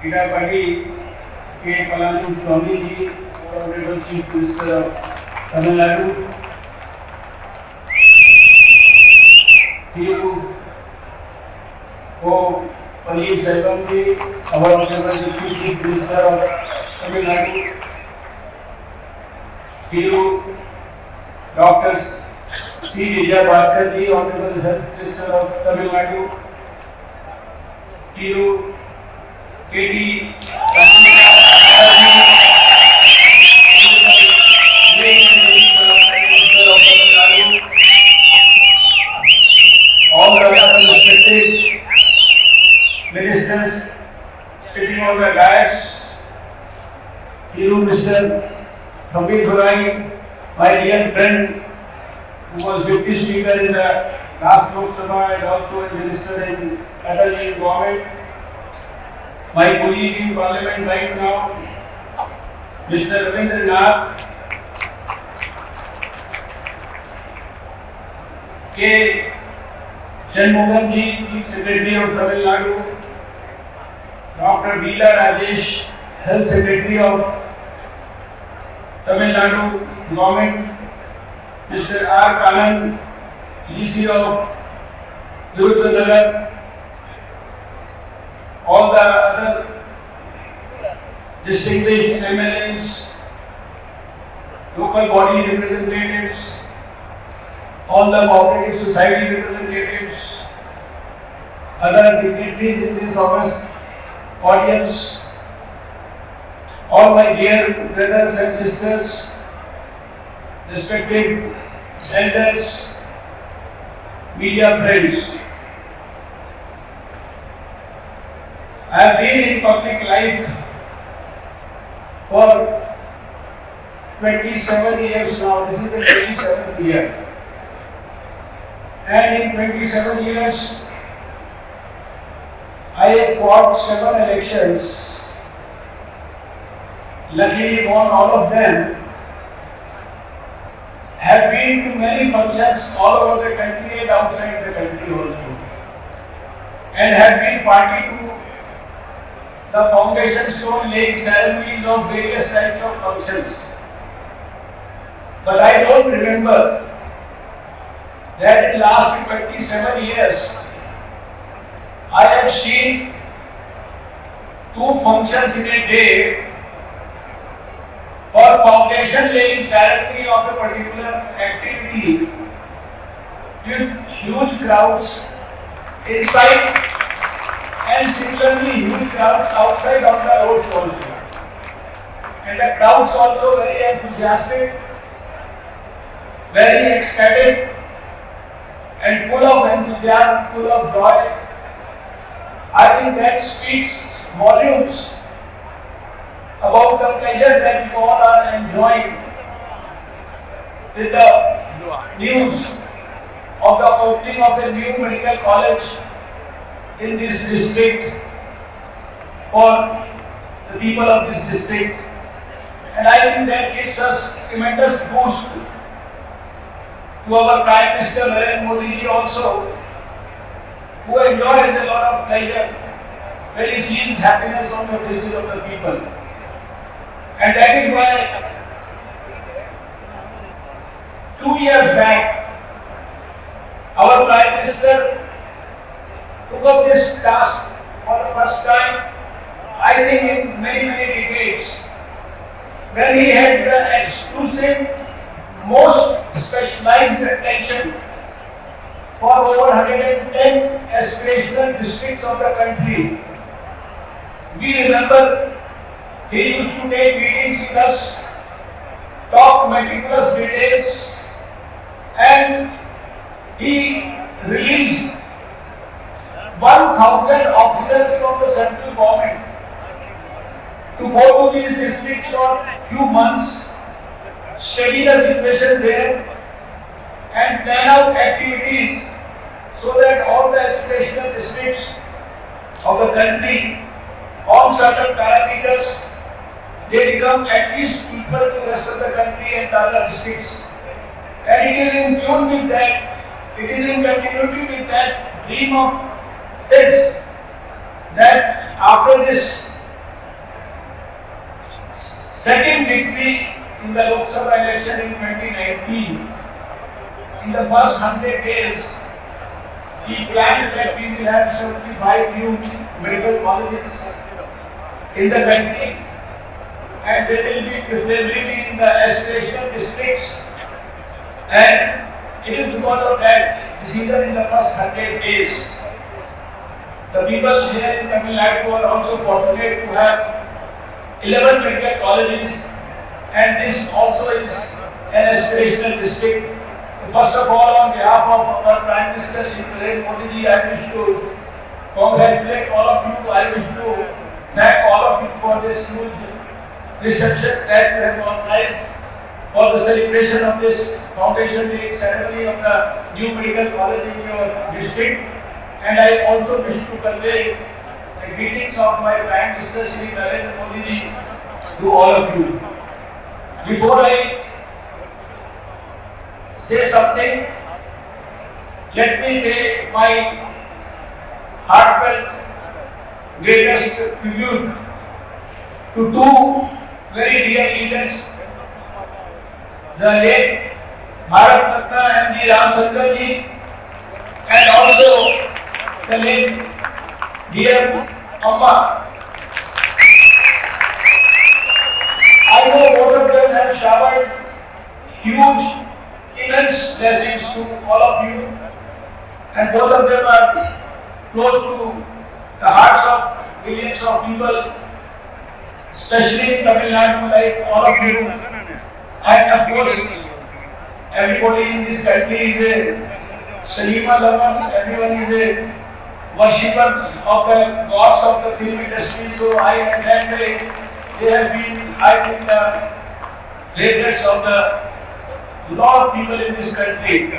Idapati K. Palani Swamiji, Honorable Chief Minister of Tamil Nadu, Thiru O. Pani Selvanji, our Honorable Deputy Chief Minister of Tamil Nadu, Thiru Dr. C. Vijay Bhaskar, Honorable Health Minister of Tamil Nadu, Thiru K.D. All the respected ministers sitting on the dais, Mr. Viruthunagar, my dear friend, who was Deputy Speaker in the last Lok Sabha and also a minister in Atalji government, my colleague in Parliament right now, Mr. Ravindranath, K. Shanmugam ji, Chief Secretary of Tamil Nadu, Dr. Bila Rajesh, Health Secretary of Tamil Nadu Government, Mr. R. Kanan, EC of Viruthunagar, all the other distinguished MLAs, local body representatives, all the cooperative society representatives, other dignitaries in this august audience, all my dear brothers and sisters, respected elders, media friends. I have been in public life for 27 years now. This is the 27th year. And in 27 years, I have fought 7 elections. Luckily, won all of them. Have been to many functions all over the country and outside the country also. And have been party to the foundation stone laying ceremonies of various types of functions. But I don't remember that in last 27 years, I have seen 2 functions in a day for foundation laying ceremony of a particular activity with huge crowds inside and similarly huge crowds outside on the roads also. And the crowds also very enthusiastic, very ecstatic and full of enthusiasm, full of joy. I think that speaks volumes about the pleasure that we all are enjoying with the news of the opening of a new medical college in this district for the people of this district. And I think that gives us tremendous boost to our Prime Minister Narendra Modi ji also, who enjoys a lot of pleasure when he sees happiness on the faces of the people. And that is why 2 years back, our Prime Minister took up this task for the first time, I think in many decades, when he had the exclusive, most specialized attention for over 110 aspirational districts of the country. We remember he used to take meetings with us, talk meticulous details, and he released 1,000 officers from the central government to go to these districts for few months, study the situation there, and plan out activities so that all the aspirational districts of the country, on certain parameters, they become at least equal to the rest of the country and the other districts. And it is in tune with that, it is in continuity with that dream of his, that after this second victory in the Lok Sabha election in 2019. In the first 100 days, he planned that we will have 75 new medical colleges in the country, and they will be preferably in the aspirational districts. And it is because of that decision in the first 100 days. The people here in Tamil Nadu are also fortunate to have 11 medical colleges, and this also is an aspirational district. First of all, on behalf of our Prime Minister Shri Narendra Modi ji, I wish to congratulate all of you. I wish to thank all of you for this huge reception that we have organized for the celebration of this Foundation Day ceremony of the new medical college in your district. And I also wish to convey the greetings of my Prime Minister Shri Narendra Modi ji to all of you. Before I say something, let me pay my heartfelt greatest tribute to two very dear leaders, the late Bharat Ratna M.G. Ramchandran ji, and also the late dear Amma. I know both of them have showered huge, immense blessings to all of you, and both of them are close to the hearts of millions of people, especially in Tamil Nadu, like all of you. And of course, everybody in this country is a cinema lover, everyone is a worshipper of the gods of the film industry. So I and that way, they have been, I think, the favorites of the lot of people in this country.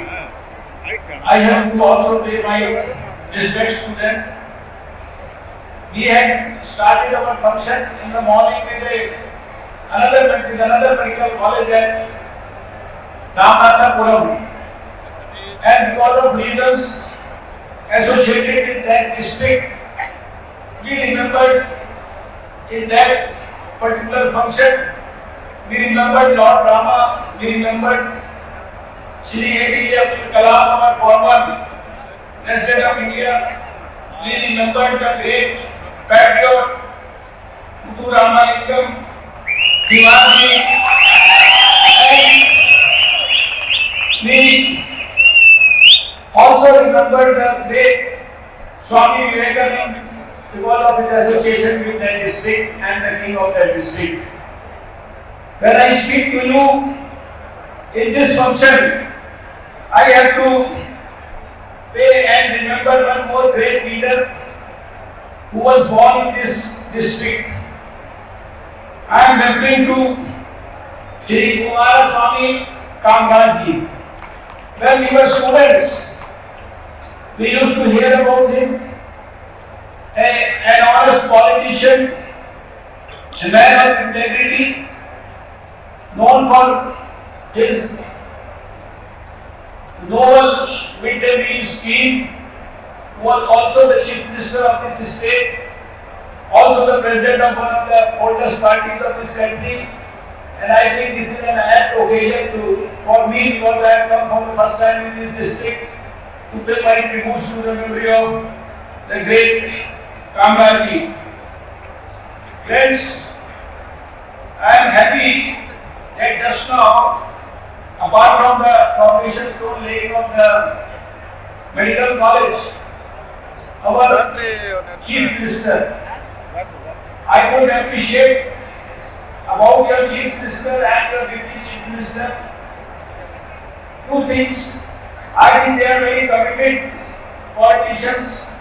I have to also pay my respects to them. We had started our function in the morning with another medical college at Ramanathapuram, and because of reasons associated with that district, we remembered in that particular function, we remembered Lord Rama, we remembered Shri A.P.J. Abdul Kalam, our former President of India, we remembered the great patriot Muthu Ramalingam, Shivaji, and we also remembered the great Swami Vivekananda because of his association with that district and the king of that district. When I speak to you in this function, I have to pay and remember one more great leader who was born in this district. I am referring to Shri Kumaraswamy Kamraj. When we were students, we used to hear about him, an honest politician, a man of integrity, known for his novel midday meal scheme, who was also the chief minister of this state, also the president of one of the oldest parties of this country. And I think this is an apt occasion for me, because I have come for the first time in this district, to pay my tributes to the memory of the great Kamraj. Friends, I am happy that just now, apart from the foundation stone laying of the medical college, our chief minister, I could appreciate about your chief minister and your deputy chief minister two things. I think they are very committed politicians,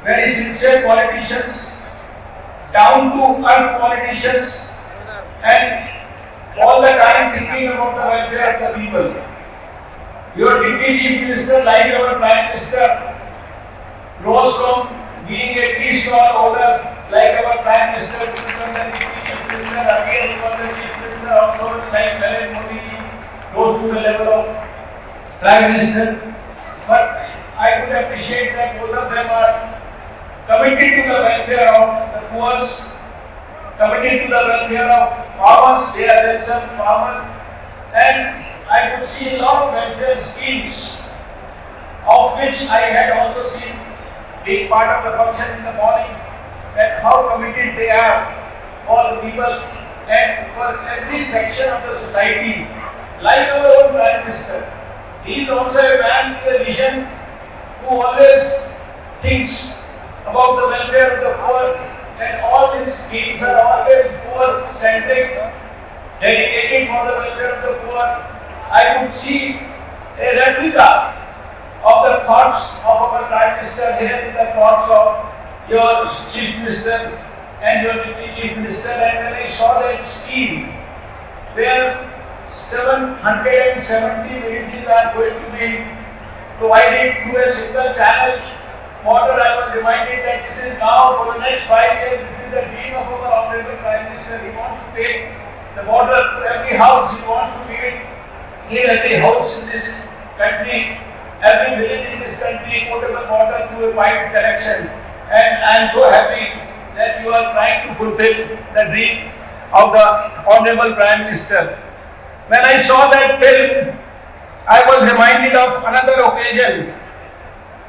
very sincere politicians, down to earth politicians, and all the time thinking about the welfare of the people. Your deputy chief minister, like our prime minister, rose from being a tea stall owner, like our prime minister, to become the deputy chief minister, again he was the chief minister, also like Narendra Modi rose to the level of prime minister. But I could appreciate that both of them are committed to the welfare of the poor, committed to the welfare of farmers. They are themselves farmers, and I could see a lot of welfare schemes, of which I had also seen being part of the function in the morning, that how committed they are for the people and for every section of the society. Like our own Prime Minister, he is also a man with a vision who always thinks about the welfare of the poor, and all his schemes are always poor-centric, dedicated for the welfare of the poor. I could see a replica of the thoughts of our Prime Minister here in the thoughts of your Chief Minister and your Deputy Chief Minister, and when I saw that scheme where 770 villages are going to be provided through a single channel water, I was reminded that this is now for the next 5 years, this is the dream of our Honorable Prime Minister. He wants to take the water to every house, he wants to give it in every house in this country, every village in this country, potable water through a pipe connection. And I am so happy that you are trying to fulfill the dream of the Honorable Prime Minister. When I saw that film, I was reminded of another occasion.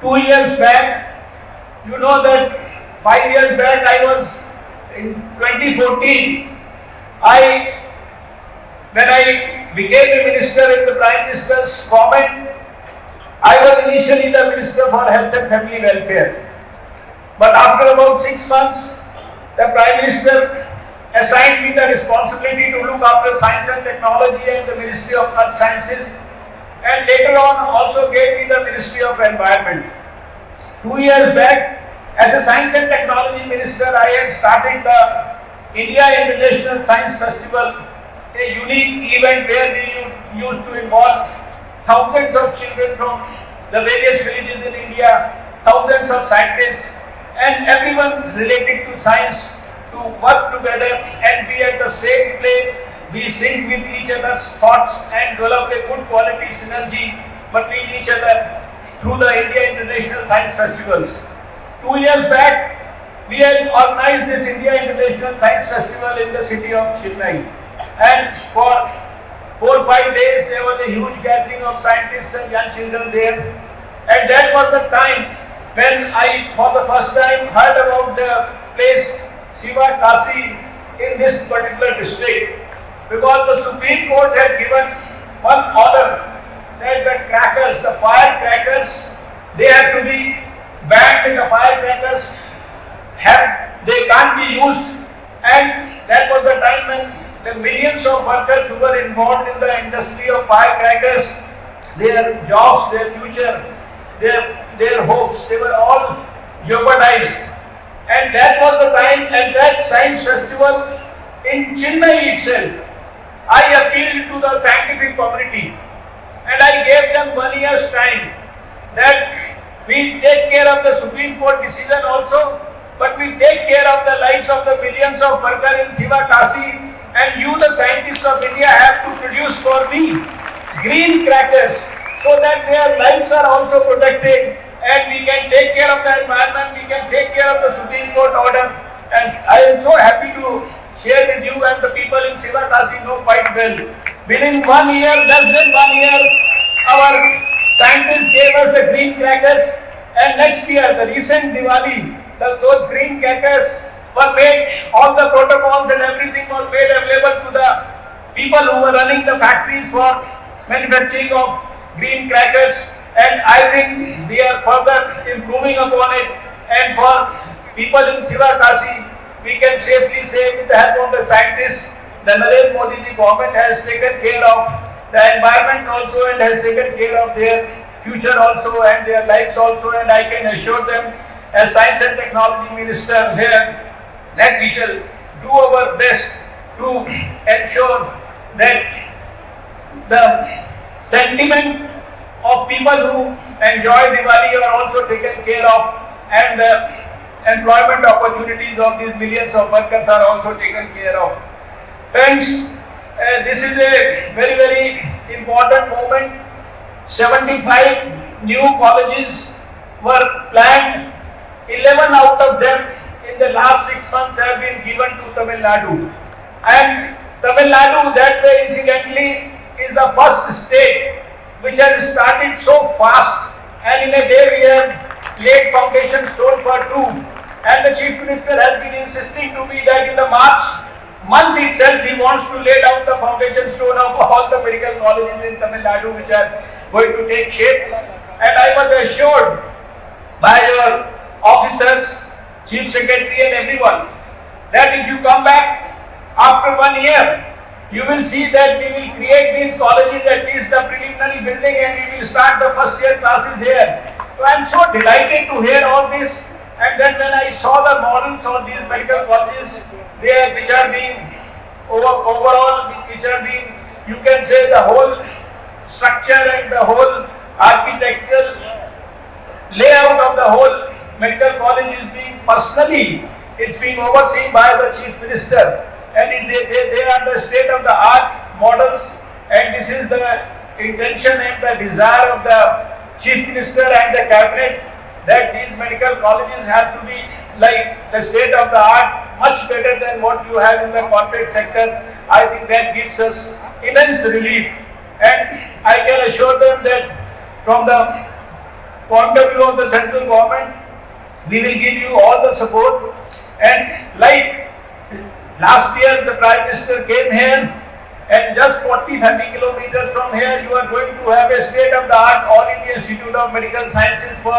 2 years back, you know that 5 years back I was in 2014, when I became a minister in the Prime Minister's government, I was initially the Minister for Health and Family Welfare. But after about 6 months, the Prime Minister assigned me the responsibility to look after Science and Technology and the Ministry of Earth Sciences, and later on also gave me the Ministry of Environment. 2 years back, as a Science and Technology Minister, I had started the India International Science Festival, a unique event where we used to involve thousands of children from the various villages in India, thousands of scientists, and everyone related to science to work together and be at the same plane, be sync with each other's thoughts and develop a good quality synergy between each other through the India International Science Festivals. 2 years back, we had organized this India International Science Festival in the city of Chennai, and for 4 or 5 days there was a huge gathering of scientists and young children there, and that was the time when I for the first time heard about the place Siva Kasi in this particular district, because the Supreme Court had given one order that the crackers, the firecrackers, they have to be banned, and the firecrackers they can't be used, and that was the time when the millions of workers who were involved in the industry of firecrackers, their jobs, their future, their hopes, they were all jeopardized. And that was the time, and that science festival in Chennai itself, I appealed to the scientific community and I gave them 1 year's time that we take care of the Supreme Court decision also, but we take care of the lives of the millions of workers in Siva Kasi, and you, the scientists of India, have to produce for me green crackers so that their lives are also protected, and we can take care of the environment, we can take care of the Supreme Court order. And I am so happy to share with you, and the people in Siva Kasi know quite well. Within 1 year, less than 1 year, our scientists gave us the green crackers, and next year, the recent Diwali, those green crackers were made, all the protocols and everything was made available to the people who were running the factories for manufacturing of green crackers, and I think we are further improving upon it. And for people in Siva Kasi, we can safely say, with the help of the scientists, the Narendra Modi ji government has taken care of the environment also, and has taken care of their future also and their lives also, and I can assure them as Science and Technology Minister here that we shall do our best to ensure that the sentiment of people who enjoy Diwali are also taken care of, and the employment opportunities of these millions of workers are also taken care of. Friends, this is a very, very important moment. 75 new colleges were planned. 11 out of them in the last 6 months have been given to Tamil Nadu. And Tamil Nadu, that way incidentally, is the first state which has started so fast, and in a day we have laid foundation stone for two. And the Chief Minister has been insisting to me that in the March month itself he wants to lay down the foundation stone of all the medical colleges in Tamil Nadu which are going to take shape. And I was assured by your officers, Chief Secretary and everyone, that if you come back after 1 year, you will see that we will create these colleges, at least the preliminary building, and we will start the first year classes here. So I am so delighted to hear all this. And then when I saw the models of these medical colleges, which are being overall, which are being, you can say the whole structure and the whole architectural layout of the whole medical college is being personally, it's being overseen by the Chief Minister. And they are the state of the art models, and this is the intention and the desire of the Chief Minister and the Cabinet, that these medical colleges have to be like the state of the art, much better than what you have in the corporate sector. I think that gives us immense relief, and I can assure them that from the point of view of the central government, we will give you all the support. And like last year the Prime Minister came here, and just 40-30 kilometers from here you are going to have a state-of-the-art All India Institute of Medical Sciences for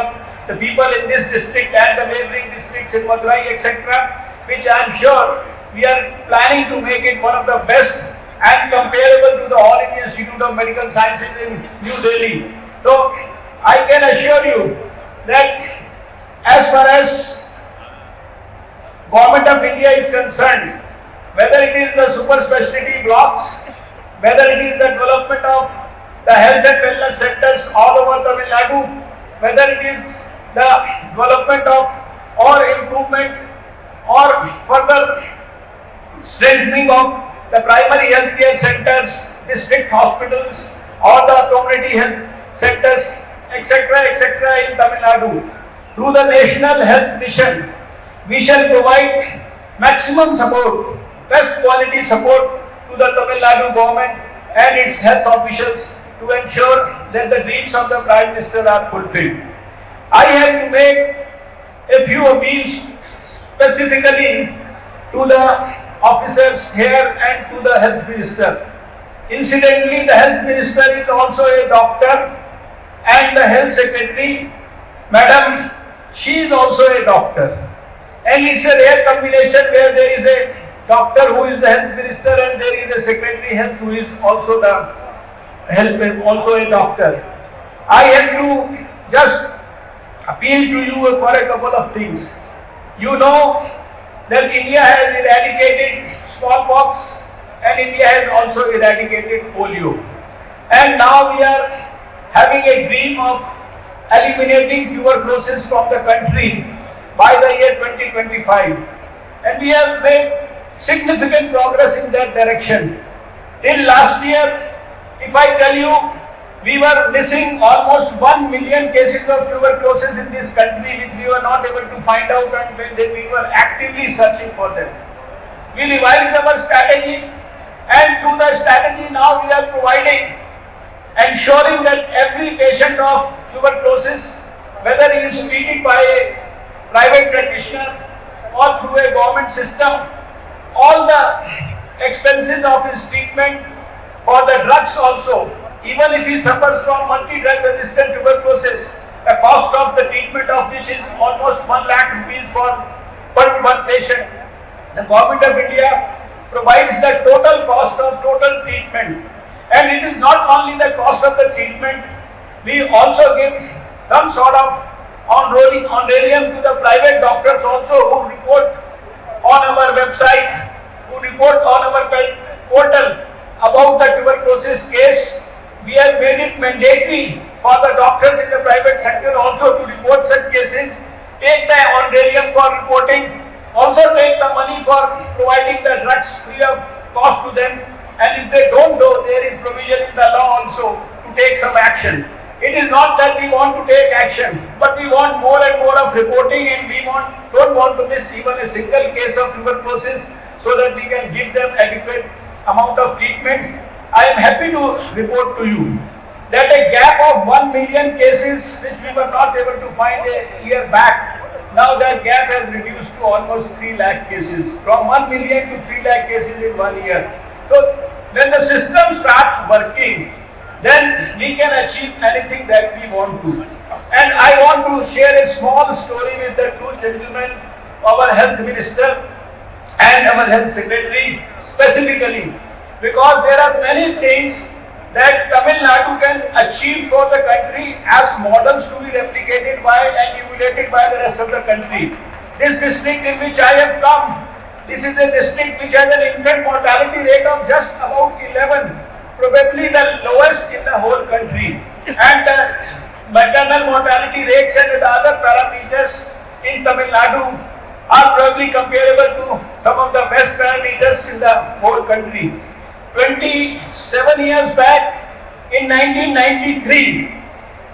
the people in this district and the neighbouring districts in Madurai, etc., which I am sure we are planning to make it one of the best and comparable to the All India Institute of Medical Sciences in New Delhi. So I can assure you that as far as Government of India is concerned, whether it is the super specialty blocks, whether it is the development of the health and wellness centers all over Tamil Nadu, whether it is the development of or improvement or further strengthening of the primary healthcare centers, district hospitals, or the community health centers, etc., etc. in Tamil Nadu. Through the National Health Mission, we shall provide maximum support, best quality support to the Tamil Nadu government and its health officials to ensure that the dreams of the Prime Minister are fulfilled. I have to make a few appeals specifically to the officers here and to the Health Minister. Incidentally, the Health Minister is also a doctor, and the Health Secretary, Madam, she is also a doctor. And it's a rare combination where there is a doctor who is the Health Minister and there is a Secretary Health who is also also a doctor. I have to just appeal to you for a couple of things. You know that India has eradicated smallpox and India has also eradicated polio. And now we are having a dream of eliminating tuberculosis from the country by the year 2025. And we have made significant progress in that direction. Till last year, if I tell you, we were missing almost 1 million cases of tuberculosis in this country, which we were not able to find out, and when we were actively searching for them. We revised our strategy, and through the strategy now we are providing, ensuring that every patient of tuberculosis, whether he is treated by a private practitioner or through a government system, all the expenses of his treatment for the drugs also, even if he suffers from multi-drug resistant tuberculosis, the cost of the treatment of which is almost 1 lakh rupees for per one patient. The Government of India provides the total cost of total treatment. And it is not only the cost of the treatment, we also give some sort of honorarium to the private doctors also who report on our website, who report on our portal about the tuberculosis case. We have made it mandatory for the doctors in the private sector also to report such cases, take the honorarium for reporting, also take the money for providing the drugs free of cost to them, and if they don't do, there is provision in the law also to take some action. It is not that we want to take action, but we want more and more of reporting, and we don't want to miss even a single case of tuberculosis, so that we can give them adequate amount of treatment. I am happy to report to you that a gap of 1 million cases which we were not able to find a year back, now that gap has reduced to almost 3 lakh cases, from 1 million to 3 lakh cases in 1 year. So when the system starts working, then we can achieve anything that we want to. And I want to share a small story with the two gentlemen, our health minister and our health secretary specifically, because there are many things that Tamil Nadu can achieve for the country as models to be replicated by and emulated by the rest of the country. This district in which I have come, this is a district which has an infant mortality rate of just about 11, probably the lowest in the whole country. And the maternal mortality rates and the other parameters in Tamil Nadu are probably comparable to some of the best parameters in the whole country. 27 years back, in 1993,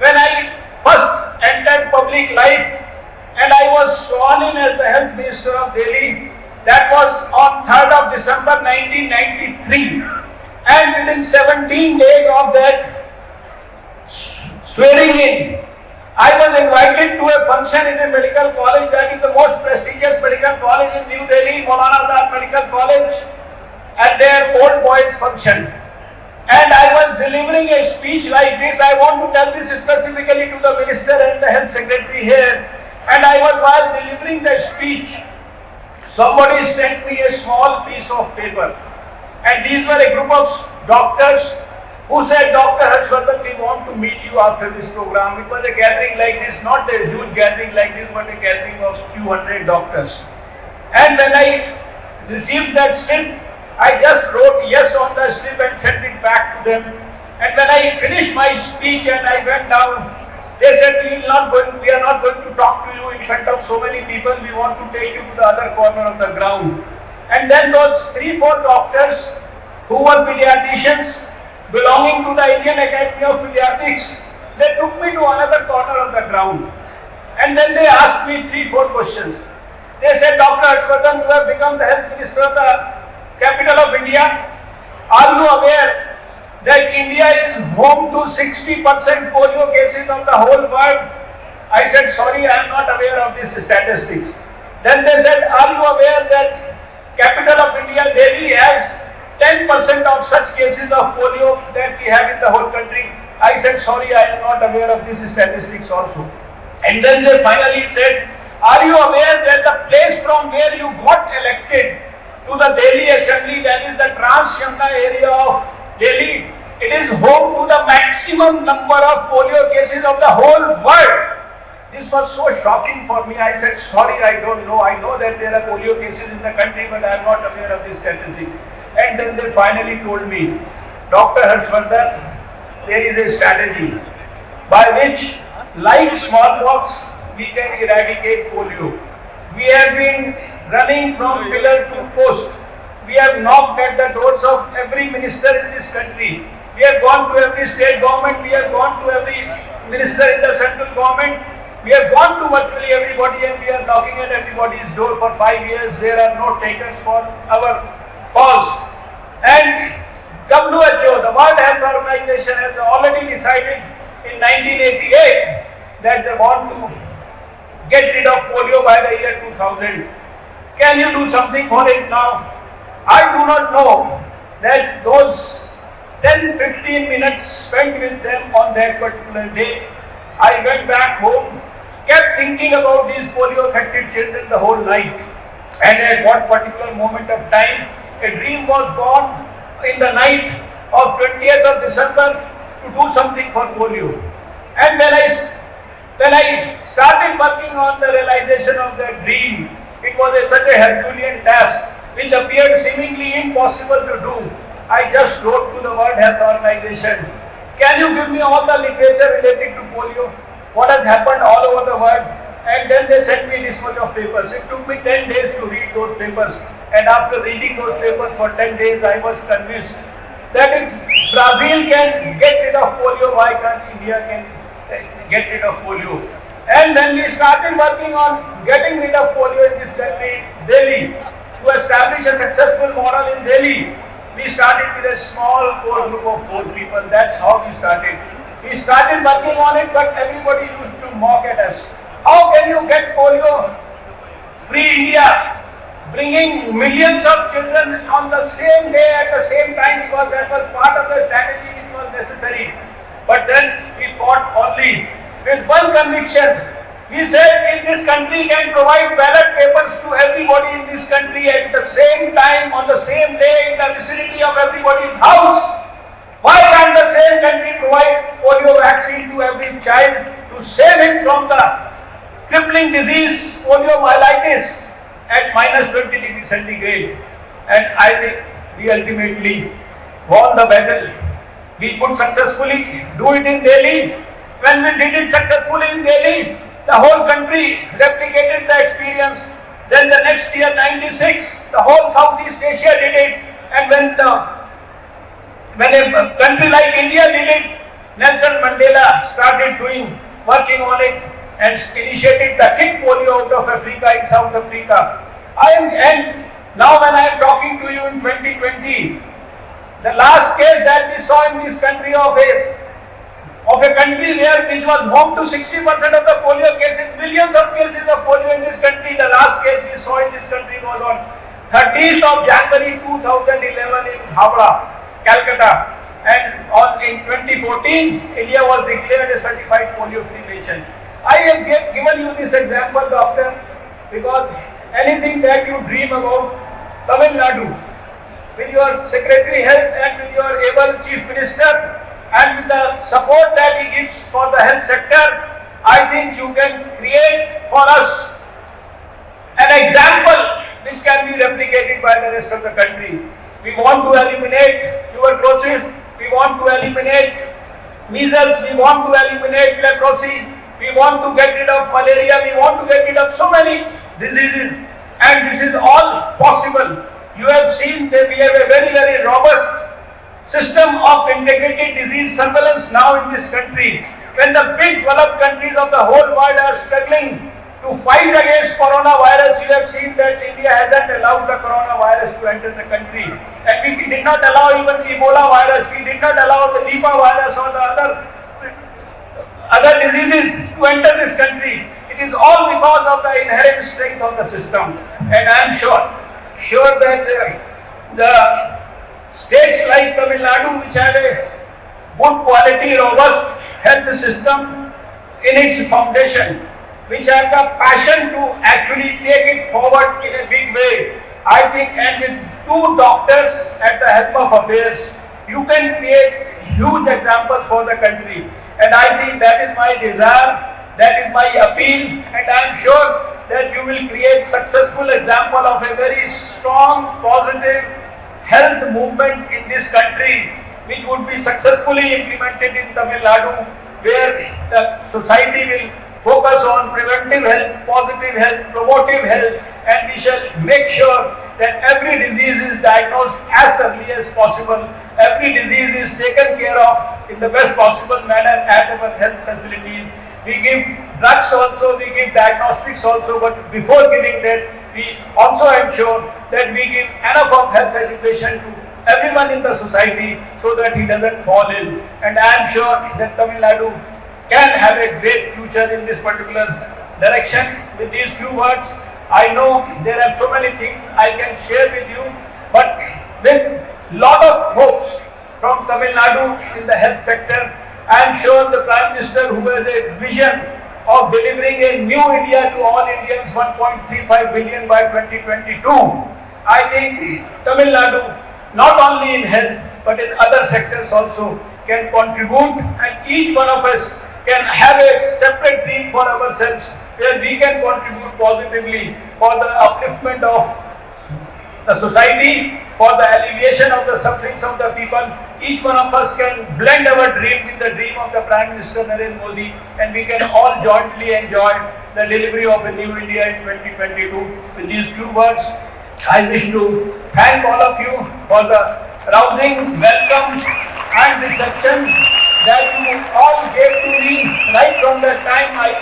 when I first entered public life and I was sworn in as the Health Minister of Delhi, that was on 3rd of December 1993. And within 17 days of that swearing in, I was invited to a function in a medical college, that is the most prestigious medical college in New Delhi, Maulana Azad Medical College, at their old boys function. And I was delivering a speech like this. I want to tell this specifically to the minister and the health secretary here. And I was, while delivering the speech, somebody sent me a small piece of paper. And these were a group of doctors who said, Dr. Harsh Vardhan, we want to meet you after this program. It was a gathering like this, not a huge gathering like this, but a gathering of few hundred doctors. And when I received that slip, I just wrote yes on the slip and sent it back to them. And when I finished my speech and I went down, they said, we are not going to talk to you in front of so many people. We want to take you to the other corner of the ground. And then those 3-4 doctors who were pediatricians belonging to the Indian Academy of Pediatrics, they took me to another corner of the ground. And then they asked me 3-4 questions. They said, Dr. Harsh Vardhan, you have become the health minister of the capital of India. Are you aware that India is home to 60% polio cases of the whole world? I said, sorry, I am not aware of these statistics. Then they said, are you aware that capital of India, Delhi, has 10% of such cases of polio that we have in the whole country? I said, sorry, I am not aware of these statistics also. And then they finally said, are you aware that the place from where you got elected to the Delhi Assembly, that is the Trans-Yamuna area of Delhi, it is home to the maximum number of polio cases of the whole world? This was so shocking for me. I said, sorry, I don't know. I know that there are polio cases in the country, but I am not aware of this statistic. And then they finally told me, Dr. Harsh Vardhan, there is a strategy by which, like smallpox, we can eradicate polio. We have been running from pillar to post. We have knocked at the doors of every minister in this country. We have gone to every state government. We have gone to every minister in the central government. We have gone to virtually everybody, and we are knocking at everybody's door for 5 years. There are no takers for our cause. And WHO, the World Health Organization, has already decided in 1988 that they want to get rid of polio by the year 2000. Can you do something for it now? I do not know that those 10-15 minutes spent with them on that particular day, I went back home, kept thinking about these polio affected children the whole night. And at what particular moment of time, a dream was born in the night of 20th of December to do something for polio. And when I started working on the realization of that dream, it was such a Herculean task which appeared seemingly impossible to do. I just wrote to the World Health Organization, can you give me all the literature related to polio? What has happened all over the world? And then they sent me this much of papers. It took me 10 days to read those papers. And after reading those papers for 10 days, I was convinced that if Brazil can get rid of polio, why can't India can get rid of polio. And then we started working on getting rid of polio in this country, Delhi. To establish a successful model in Delhi, we started with a small core group of 4 people. That's how we started. We started working on it, but everybody used to mock at us. How can you get polio free India? Bringing millions of children on the same day at the same time, because that was part of the strategy which was necessary. But then we fought only with one conviction. We said if this country can provide ballot papers to everybody in this country at the same time, on the same day, in the vicinity of everybody's house, why can't the same country provide polio vaccine to every child to save him from the crippling disease poliomyelitis at -20 degrees centigrade? And I think we ultimately won the battle. We could successfully do it in Delhi. When we did it successfully in Delhi, the whole country replicated the experience. Then the next year, 96, the whole Southeast Asia did it. And when a country like India did it, Nelson Mandela started working on it and initiated the kick polio out of Africa in South Africa. And now when I am talking to you in 2020, the last case that we saw in this country of a country which was home to 60% of the polio cases, millions of cases of polio in this country, the last case we saw in this country was on 30th of January 2011 in Howrah, Calcutta. And in 2014, India was declared a certified polio-free nation. I have given you this example, doctor, because anything that you dream about, Tamil Nadu, with your Secretary Health and with your able Chief Minister and with the support that he gives for the health sector, I think you can create for us an example which can be replicated by the rest of the country. We want to eliminate tuberculosis, we want to eliminate measles, we want to eliminate leprosy, we want to get rid of malaria, we want to get rid of so many diseases, and this is all possible. You have seen that we have a very, very robust system of integrated disease surveillance now in this country. When the big developed countries of the whole world are struggling to fight against coronavirus, you have seen that India hasn't allowed the coronavirus to enter the country. And we did not allow even Ebola virus, we did not allow the Nipah virus or the other diseases to enter this country. It is all because of the inherent strength of the system. And I am sure that the states like Tamil Nadu, which have a good quality, robust health system in its foundation, which have the passion to actually take it forward in a big way, I think, and with 2 doctors at the helm of affairs, you can create huge examples for the country. And I think that is my desire, that is my appeal, and I am sure that you will create successful example of a very strong, positive health movement in this country, which would be successfully implemented in Tamil Nadu, where the society will focus on preventive health, positive health, promotive health, and we shall make sure that every disease is diagnosed as early as possible, every disease is taken care of in the best possible manner at our health facilities. We give drugs also, we give diagnostics also, but before giving that, we also ensure that we give enough of health education to everyone in the society so that he doesn't fall ill. And I am sure that Tamil Nadu can have a great future in this particular direction. With these few words, I know there are so many things I can share with you, but with lot of hopes from Tamil Nadu in the health sector, I am sure the Prime Minister, who has a vision of delivering a new India to all Indians, 1.35 billion by 2022, I think Tamil Nadu, not only in health but in other sectors also, can contribute, and each one of us can have a separate dream for ourselves where we can contribute positively for the upliftment of the society, for the alleviation of the sufferings of the people. Each one of us can blend our dream with the dream of the Prime Minister Narendra Modi, and we can all jointly enjoy the delivery of a new India in 2022. With these few words, I wish to thank all of you for the rousing welcome and reception that you all gave to me right from the time I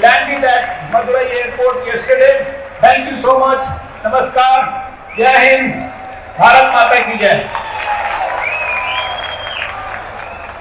landed at Madurai airport yesterday. Thank you so much. Namaskar. Jai Hind. Bharat Mata ki Jai.